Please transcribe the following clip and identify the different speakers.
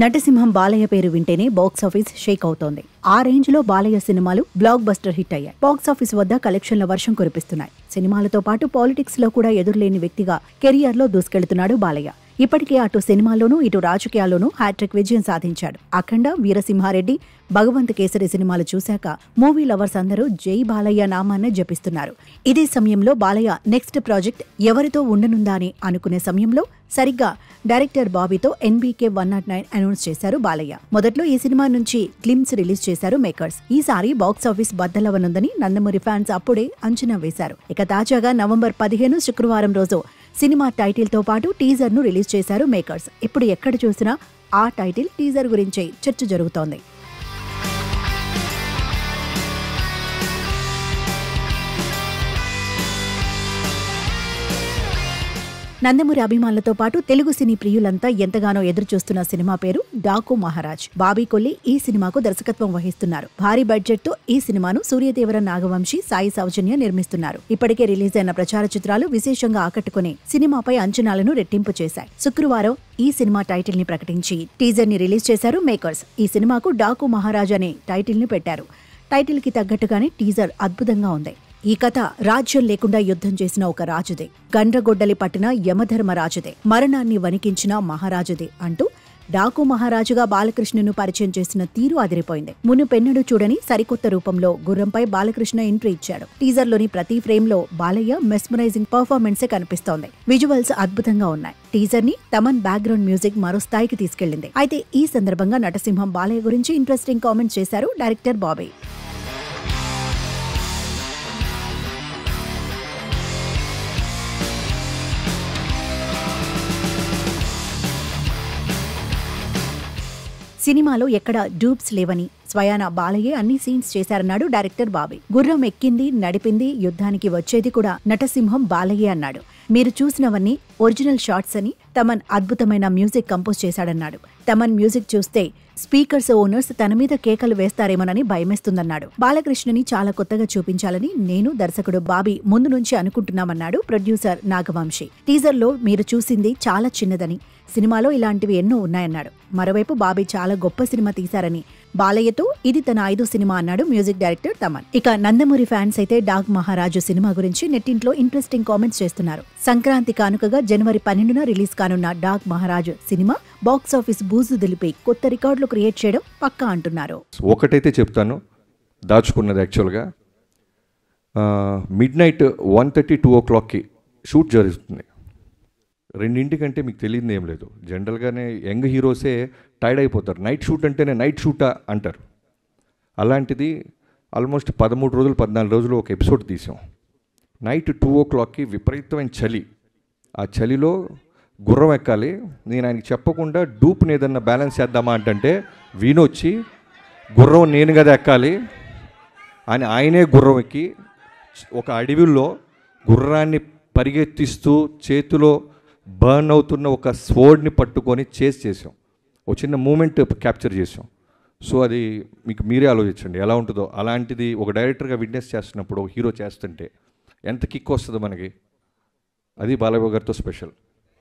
Speaker 1: నటసింహం బాలయ్య పేరు వింటేనే బాక్సాఫీస్ షేక్ అవుతోంది. ఆ రేంజ్ లో బాలయ్య సినిమాలు బ్లాక్ బస్టర్ హిట్ అయ్యాయి. బాక్సాఫీస్ వద్ద కలెక్షన్ల వర్షం కురిపిస్తున్నాయి. సినిమాలతో పాటు పాలిటిక్స్ లో కూడా ఎదురులేని వ్యక్తిగా కెరియర్ లో దూసుకెళ్తున్నాడు బాలయ్య. ఇప్పటికే అటు సినిమాల్లోనూ ఇటు రాజకీయాల్లోనూ హ్యాట్రిక్ విజయం సాధించాడు. అఖండ, వీరసింహారెడ్డి, భగవంత్ కేసరి సినిమాలు చూశాక మూవీ లవర్స్ అందరూ జై బాలయ్య నామాన్నే జపిస్తున్నారు. ఇదే సమయంలో బాలయ్య నెక్స్ట్ ప్రాజెక్ట్ ఎవరితో ఉండనుందా అని అనుకునే సమయంలో సరిగ్గా డైరెక్టర్ బాబీతో NBK 109 అనౌన్స్ చేశారు బాలయ్య. మొదట్లో ఈ సినిమా నుంచి క్లిప్స్ రిలీజ్ చేశారు మేకర్స్. ఈసారి బాక్సాఫీస్ బద్దలవనుందని నందమూరి ఫ్యాన్స్ అప్పుడే అంచనా వేశారు. ఇక తాజాగా నవంబర్ 15 శుక్రవారం రోజు సినిమా టైటిల్ తో పాటు టీజర్ ను రిలీజ్ చేశారు మేకర్స్. ఇప్పుడు ఎక్కడ చూసినా ఆ టైటిల్, టీజర్ గురించే చర్చ జరుగుతోంది. నందమూరి అభిమానులతో పాటు తెలుగు సినీ ప్రియులంతా ఎంతగానో ఎదురుచూస్తున్న సినిమా పేరు డాకు మహారాజ్. బాబీ కొల్లి ఈ సినిమాకు దర్శకత్వం వహిస్తున్నారు. భారీ బడ్జెట్ తో ఈ సినిమాను సూర్యదేవర నాగవంశీ, సాయి సౌజన్య నిర్మిస్తున్నారు. ఇప్పటికే రిలీజ్ అయిన ప్రచార చిత్రాలు విశేషంగా ఆకట్టుకుని సినిమాపై అంచనాలను రెట్టింపు చేశాయి. శుక్రవారం ఈ సినిమా టైటిల్ ని ప్రకటించి టీజర్ ని రిలీజ్ చేశారు మేకర్స్. ఈ సినిమాకు డాకు మహారాజ్ అనే టైటిల్ ని పెట్టారు. టైటిల్ కి తగ్గట్టుగానే టీజర్ అద్భుతంగా ఉంది. ఈ కథ రాజ్యం లేకుండా యుద్ధం చేసిన ఒక రాజుదే, గండ్రగొడ్డలి పట్టిన యమధర్మరాజుదే, మరణాన్ని వణికించిన మహారాజుదే అంటూ డాకు మహారాజుగా బాలకృష్ణను పరిచయం చేసిన తీరు అదిరిపోయింది. మునుపెన్నడూ చూడని సరికొత్త రూపంలో గుర్రంపై బాలకృష్ణ ఎంట్రీ ఇచ్చాడు. టీజర్ లోని ప్రతి ఫ్రేమ్ లో బాలయ్య మెస్మరైజింగ్ పర్ఫార్మెన్సే కనిపిస్తోంది. విజువల్స్ అద్భుతంగా ఉన్నాయి. టీజర్ ని తమన్ బ్యాక్గ్రౌండ్ మ్యూజిక్ మరో స్థాయికి తీసుకెళ్లింది. అయితే ఈ సందర్భంగా నటసింహం బాలయ్య గురించి ఇంట్రెస్టింగ్ కామెంట్స్ చేశారు డైరెక్టర్ బాబీ. సినిమాలో ఎక్కడ డూప్స్ లేవని స్వయాన బాలయ్యే అన్ని సీన్స్ చేశారన్నాడు డైరెక్టర్ బాబీ. గుర్రం ఎక్కింది, నడిపింది, యుద్ధానికి వచ్చేది కూడా నటసింహం బాలయ్యే అన్నాడు. మీరు చూసినవన్నీ ఒరిజినల్ షాట్స్ అని, తమన్ అద్భుతమైన మ్యూజిక్ కంపోజ్ చేశాడన్నాడు. తమన్ మ్యూజిక్ చూస్తే స్పీకర్స్ ఓనర్స్ తన మీద కేకలు వేస్తారేమోనని భయమేస్తుందన్నాడు. బాలకృష్ణని చాలా కొత్తగా చూపించాలని నేను, దర్శకుడు బాబీ ముందు నుంచి అనుకుంటున్నామన్నాడు ప్రొడ్యూసర్ నాగవంశీ. టీజర్ లో మీరు చూసింది చాలా చిన్నదని, సినిమాలో ఇలాంటివి ఎన్నో ఉన్నాయన్నాడు. మరోవైపు బాబీ చాలా గొప్ప సినిమా తీశారని, బాలయ్యతో ఇది తన 5వ సినిమా అన్నాడు మ్యూజిక్ డైరెక్టర్ తమన్. ఇక నందమూరి ఫ్యాన్స్ అయితే డాక్ మహారాజు సినిమా గురించి నెట్టింట్లో ఇంట్రెస్టింగ్ కామెంట్స్ చేస్తున్నారు. సంక్రాంతి కానుకగా జనవరి 12న రిలీజ్ కానున్న డాక్ మహారాజు సినిమా బాక్సాఫీస్ బూజు దులిపి కొత్త రికార్డులు క్రియేట్ చేయడం పక్కా అంటున్నారు.
Speaker 2: ఒకటైతే చెప్తాను, దాచుకున్నది యాక్చువల్గా midnight 1:30, 2 o'clockకి షూట్ జరుగుతుంది. 2:00 మీకు తెలియదు ఏం లేదు. జనరల్గానే యంగ్ హీరోసే టైర్డ్ అయిపోతారు. నైట్ షూట్ అంటేనే నైట్ షూటా అంటారు. అలాంటిది ఆల్మోస్ట్ 13 రోజులు 14 రోజులు ఒక ఎపిసోడ్ తీసాం. నైట్ 2 o'clockకి విపరీతమైన చలి. ఆ చలిలో గుర్రం ఎక్కాలి. నేను ఆయనకి చెప్పకుండా డూప్ని ఏదన్నా బ్యాలెన్స్ చేద్దామా అంటే వీణొచ్చి గుర్రం నేను కదా ఎక్కాలి అని ఆయనే గుర్రం ఎక్కి ఒక అడవిలో గుర్రాన్ని పరిగెత్తిస్తూ చేతిలో బర్న్ అవుతున్న ఒక స్వోర్డ్ని పట్టుకొని చేసాం. ఒక చిన్న మూమెంట్ క్యాప్చర్ చేసాం. సో అది మీకు మీరే ఆలోచించండి ఎలా ఉంటుందో. అలాంటిది ఒక డైరెక్టర్గా విట్నెస్ చేస్తున్నప్పుడు ఒక హీరో చేస్తుంటే ఎంత కిక్ వస్తుందో మనకి. అది బాలయ్య గారితో స్పెషల్.